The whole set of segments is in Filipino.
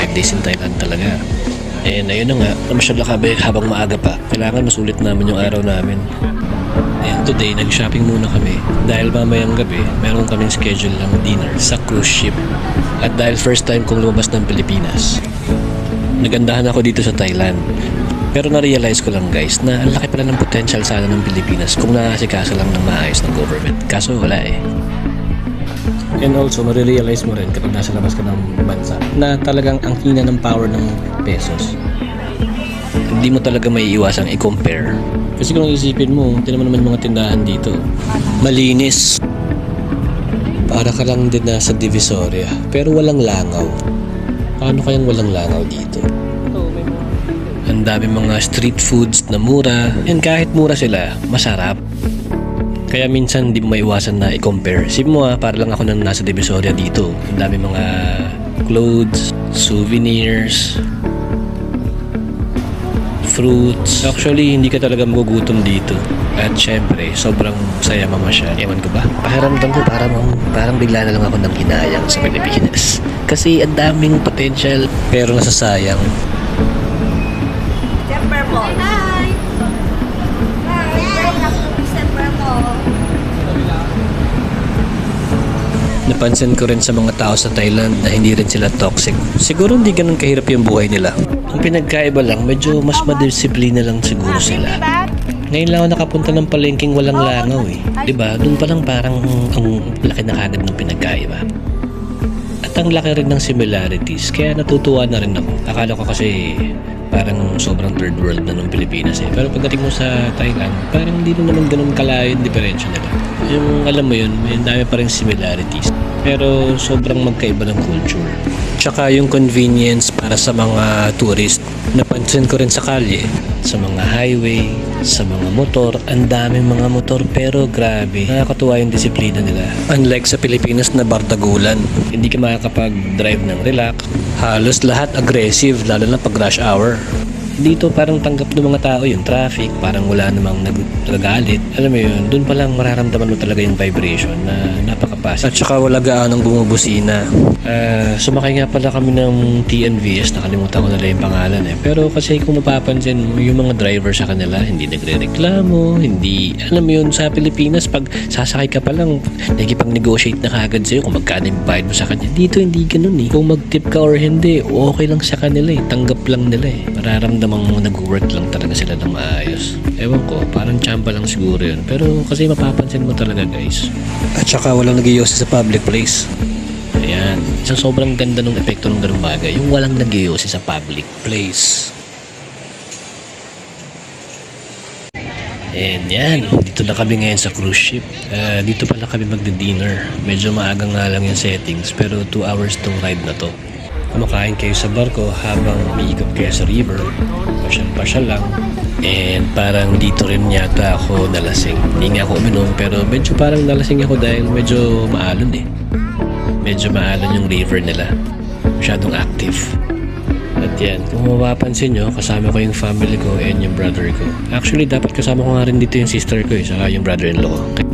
5 days in Thailand talaga. And ayun na nga, namasyal na kami habang maaga pa. Kailangan masulit namin yung araw namin. And today, nag-shopping muna kami. Dahil mamayang gabi, meron kaming schedule ng dinner sa cruise ship. At dahil first time kong lumabas ng Pilipinas, nagandahan ako dito sa Thailand. Pero na-realize ko lang guys na ang laki pala ng potential sana ng Pilipinas kung naasikaso lang ng maayos ng government. Kaso wala eh. And also, marirealize mo rin kapag nasa labas ka ng bansa na talagang ang hina ng power ng pesos. Hindi mo talaga may iwasang i-compare. Kasi kung isipin mo, tinan mo naman mga tindahan dito. Malinis. Para ka lang din nasa Divisoria, pero walang langaw. Paano kayang walang langaw dito? Ang dami mga street foods na mura. And kahit mura sila, masarap. Kaya minsan hindi mo maiwasan na i-compare. Isipin mo para lang ako nang nasa Divisoria dito. Ang dami mga clothes, souvenirs, fruits. Actually, hindi ka talaga magugutom dito. At syempre, sobrang saya mamasyal. Ewan ko ba? Pakiramdam ko parang bigla na lang ako nang hinayang sa Pilipinas. Kasi ang daming potential pero nasasayang. December po. Hi! December po. Napansin ko rin sa mga tao sa Thailand na hindi rin sila toxic. Siguro hindi ganun kahirap yung buhay nila. Ang pinagkaiba lang, medyo mas madisiplina lang siguro sila. Ngayon lang ako nakapunta ng palengking walang langaw eh. Diba? Doon pa lang parang ang laki na kagad ng pinagkaiba. At ang laki rin ng similarities, kaya natutuwa na rin ako. Akala ko kasi parang sobrang third world na ng Pilipinas eh. Pero pagdating mo sa Thailand, parang hindi naman ganun kalayo yung diferensya nila. Yung alam mo yun, may dami pa rin similarities. Pero sobrang magkaiba ng culture. Tsaka yung convenience para sa mga tourist. Napansin ko rin sa kalye, sa mga highway, sa mga motor. Ang daming mga motor pero grabe. Nakakatuwa yung disiplina nila. Unlike sa Pilipinas na bardagulan, hindi ka makakapag-drive ng relax. Halos lahat aggressive, lalo na pag rush hour. Dito parang tanggap ng mga tao yung traffic, parang wala namang nagagalit. Alam mo yun, dun pa lang mararamdaman mo talaga yung vibration na napaka-passive. At saka wala gaanong bumubusina. Sumakay nga pala kami ng TNVS, nakalimutan ko na lang yung pangalan eh. Pero kasi kung mapapansin mo, yung mga driver sa kanila, hindi nagre-reklamo, hindi, alam mo yun, sa Pilipinas, pag sasakay ka pa lang, nakikipag-negotiate na kagad sa'yo kung magkano yung bayad mo sa kanya. Dito hindi ganun eh. Kung mag-tip ka or hindi, okay lang sa kanila eh. Tanggap lang nila eh. Mararamdaman mo nag-work lang talaga sila ng maayos. Ewan ko, parang tsamba lang siguro yun. Pero kasi mapapansin mo talaga guys. At saka walang nag-iyosi sa public place. Ayan, isang sobrang ganda ng epekto ng ganung bagay, yung walang nag-iyosi sa public place. And yan, dito na kami ngayon sa cruise ship. Dito pala kami magdi-dinner. Medyo maaga nga lang yung settings, pero 2 hours tong ride na to. Kumakain kayo sa barko habang umiikot kayo sa river. Pasyal-pasyal lang. And parang dito rin yata ako nalasing. Hindi nga ako uminom, pero medyo parang nalasing ako dahil medyo maalon eh. Medyo maalon yung river nila. Masyadong active. At yan, kung mapapansin nyo, kasama ko yung family ko and yung brother ko. Actually, dapat kasama ko nga rin dito yung sister ko eh, saka yung brother-in-law ko.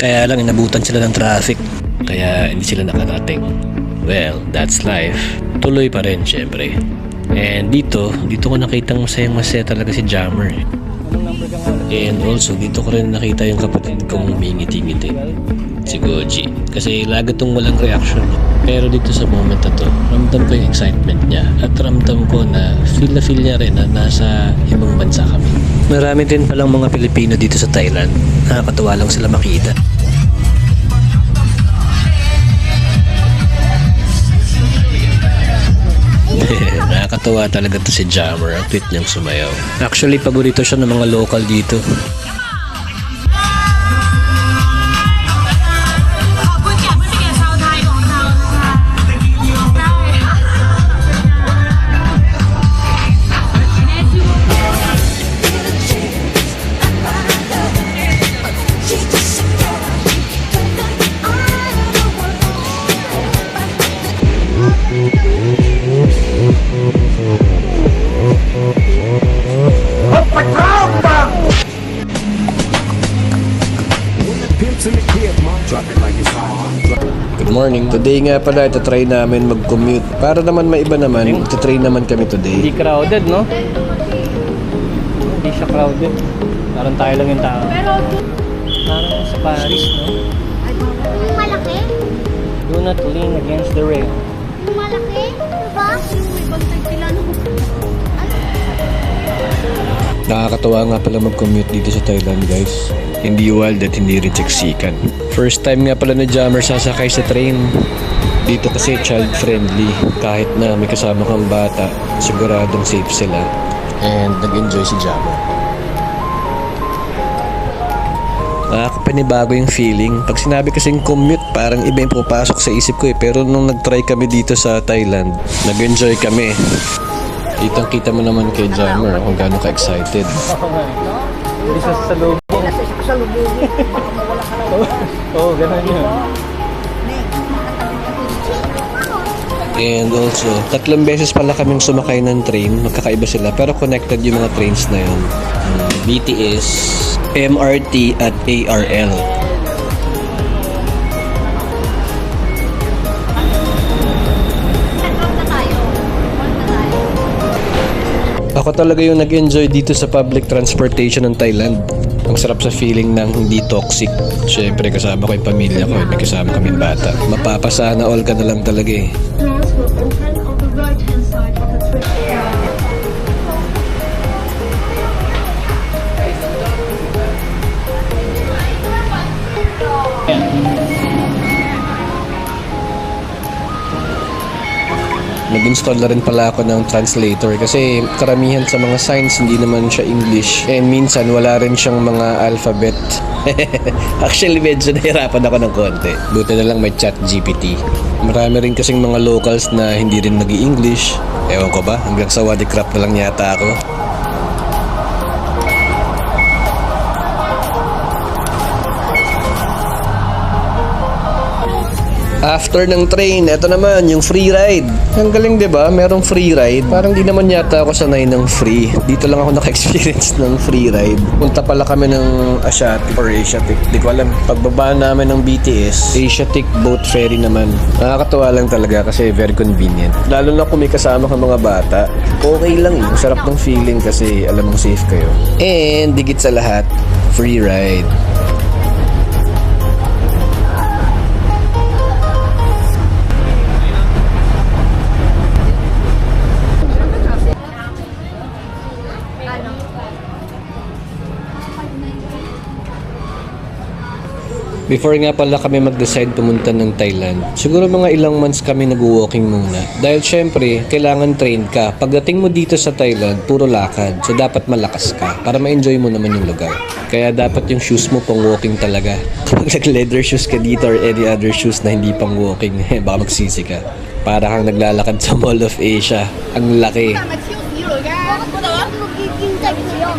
Kaya lang, inabutan sila ng traffic. Kaya hindi sila nakarating. Well, that's life. Tuloy pa rin, syempre. And dito ko nakitang masayang-masaya talaga si Jammer. And also, dito ko rin nakita yung kapatid kong umingiti-ngiti. Si Goji. Kasi lagi tong walang reaction. Pero dito sa moment na to, ramdam ko yung excitement niya. At ramdam ko na feel niya rin na nasa ibang bansa kami. Marami din palang mga Pilipino dito sa Thailand. Nakakatuwa lang sila makita. Nakakatawa talaga to si Jammer. Ang tweet niyang sumayaw. Actually, paborito siya ng mga local dito. Good morning. Today nga pala, ito-try namin mag-commute. Para naman maiba naman, ito-try naman kami today. Hindi crowded, no? Hindi siya crowded. Parang tayo lang yung tao. Parang sa Paris, no? Yung malaki? Do not lean against the rail. Yung malaki? Diba? Yung may bantay sila no? Nakakatawa nga pala mag-commute dito sa Thailand, guys. Hindi wild at hindi rin seksikan. First time nga pala na Jammer sasakay sa train. Dito kasi child-friendly. Kahit na may kasama kang bata, siguradong safe sila. And nag-enjoy si Jammer. Nakakapanibago yung feeling. Pag sinabi kasing commute, parang iba yung pupasok sa isip ko eh. Pero nung nag-try kami dito sa Thailand, nag-enjoy kami. Kitang-kita mo naman kay Jammer kung gaano ka-excited. Hindi siya sa lubong. Oo, ganun yun. And also, 3 beses pala kaming sumakay ng train. Magkakaiba sila pero connected yung mga trains na yun. BTS, MRT at ARL. Ako talaga yung nag-enjoy dito sa public transportation ng Thailand. Ang sarap sa feeling ng hindi toxic. Siyempre kasama ko yung pamilya ko, may kasama kaming bata. Mapapasana all ka na lang talaga eh. Doors will open on the right-hand side of the train. Nag-install na rin pala ako ng translator kasi karamihan sa mga signs hindi naman siya English and minsan wala rin siyang mga alphabet. Actually medyo nahirapan ako ng konti. Buti na lang may chat GPT. Marami rin kasing mga locals na hindi rin nag-i-English. Ewan ko ba, hanggang sa Wadikrap na lang yata ako. After ng train, eto naman, yung free ride. Ang galing, di ba? Merong free ride. Parang di naman yata ako sanay ng free. Dito lang ako naka-experience ng free ride. Punta pala kami ng Asiatic or Asiatic. Di ko alam. Pagbaba namin ng BTS, Asiatic boat ferry naman. Nakakatawa lang talaga kasi very convenient. Lalo na kung may kasama kang mga bata. Okay lang eh. Ang sarap ng feeling kasi alam mong safe kayo. And digit sa lahat, free ride. Before nga pala kami mag-decide pumunta ng Thailand, siguro mga ilang months kami nag-walking muna. Dahil syempre, kailangan train ka. Pagdating mo dito sa Thailand, puro lakad. So dapat malakas ka para ma-enjoy mo naman yung lugar. Kaya dapat yung shoes mo pang walking talaga. Kapag nag-leather shoes ka dito or any other shoes na hindi pang walking, baka magsisi ka. Para kang naglalakad sa Mall of Asia. Ang laki. Bakit mo naman magiging tag sa'yo?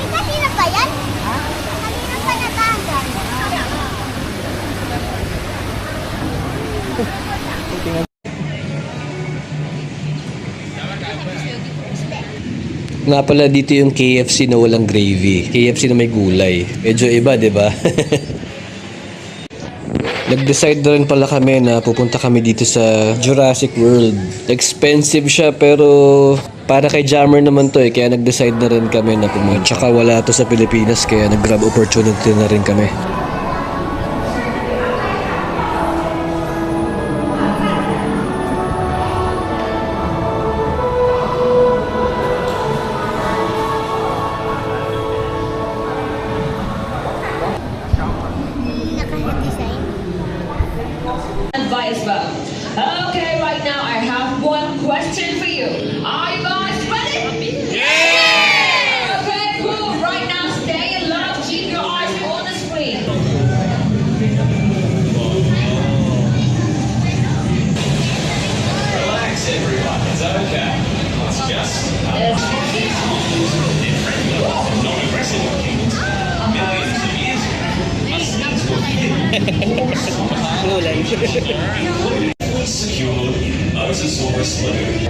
Kanina pa yan? Kanina pa natanggal. Nga pala dito yung KFC na walang gravy. KFC na may gulay. Medyo iba, di ba? Nag-decide na rin pala kami na pupunta kami dito sa Jurassic World. Expensive siya pero para kay Jammer naman to eh. Kaya nag-decide na rin kami na pumunta. Tsaka wala to sa Pilipinas kaya nag-grab opportunity na rin kami. Naka-design. Advice well. Okay, right now I have one question for you. Are you guys ready? Yeah! Okay, cool. Right now, stay in love. Keep your eyes on the screen. Relax, everyone. It's okay. It's just not aggressive looking. Millions of years ago, us things were big. including secured in Mosasaurus Lagoon.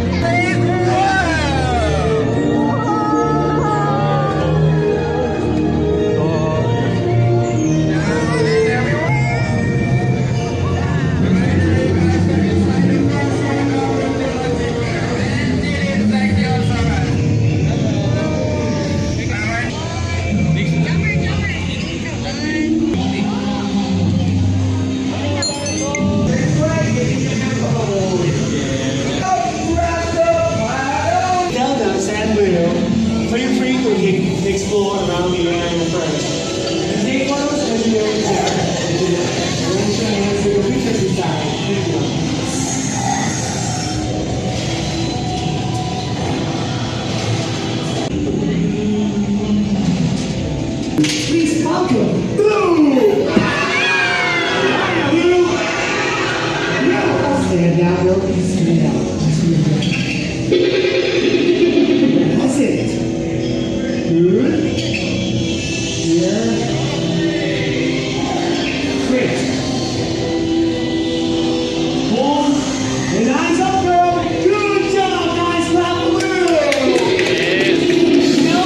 Delta San Bruno, feel free to explore around the area first. Take photos as you are there. Raise your hands to the picture beside. Thank you. Please welcome Blue! Stand down, Bill. Please stand down. That's it. Good. Here. Great. One. And eyes up, girl. Good job, guys. Clap the world. Now,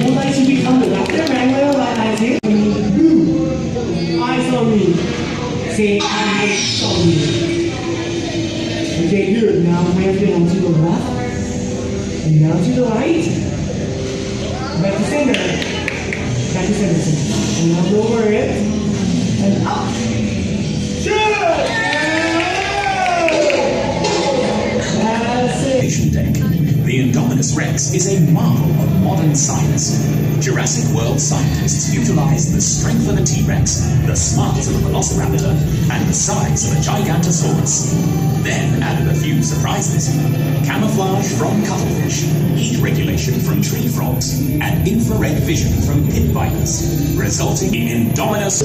would like to become the doctor. Wrangler, like I said. Blue. Eyes on me. Say eyes on me. Okay, good. Now wave down to the left and down to the right. Back to center. Back to center. And now lower it and up. Good. That's it. Innovation Deck. The Indominus Rex is a marvel of modern science. Jurassic World scientists utilized the strength of a T-Rex, the smarts of a Velociraptor, and the size of a Gigantosaurus. Then added a few surprises. Camouflage from cuttlefish, heat regulation from tree frogs, and infrared vision from pit vipers, resulting in Indominus.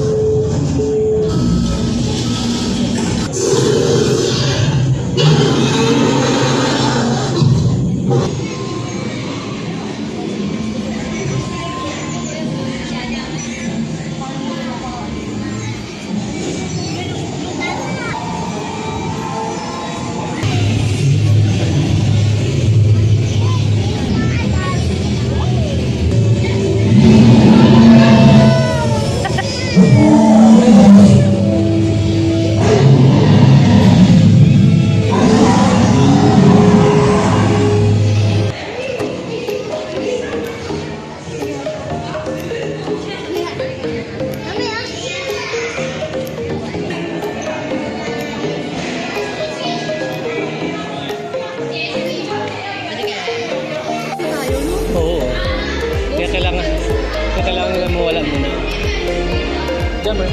Oo. Kaya kailangan nila mawala muna. Jammer.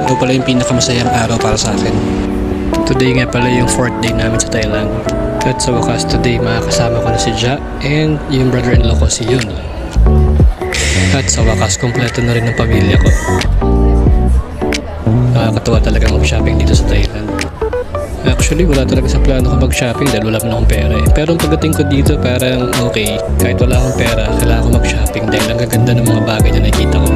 Ito pala yung pinakamasayang araw para sa akin. Today nga pala yung 4th day namin sa Thailand. At sa wakas today makakasama ko na si Ja and yung brother-in-law ko si Yun. At sa wakas kompleto na rin ng pamilya ko. Nakakatawa talaga mag-shopping dito sa Thailand. Actually wala talaga sa plano ko mag-shopping dahil wala pa akong pera eh. Pero pagdating ko dito parang okay, kahit wala akong pera kailangan ko mag-shopping dahil ang gaganda ng mga bagay na nakikita ko.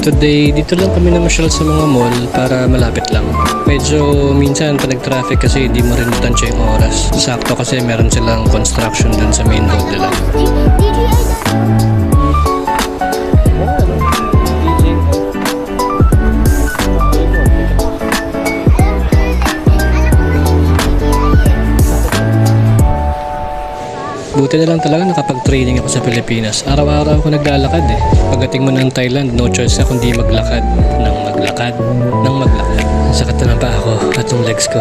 Today, dito lang kami namasyal sa mga mall para malapit lang. Medyo minsan pag nag-traffic kasi hindi mo rin matansya yung oras. Sakto kasi meron silang construction dun sa main road nila. Buti na lang talaga nakapag-training ako sa Pilipinas. Araw-araw ako naglalakad eh. Pagdating mo ng Thailand, no choice na kundi maglakad. Nang maglakad. Sakit na ng paa ko at yung legs ko.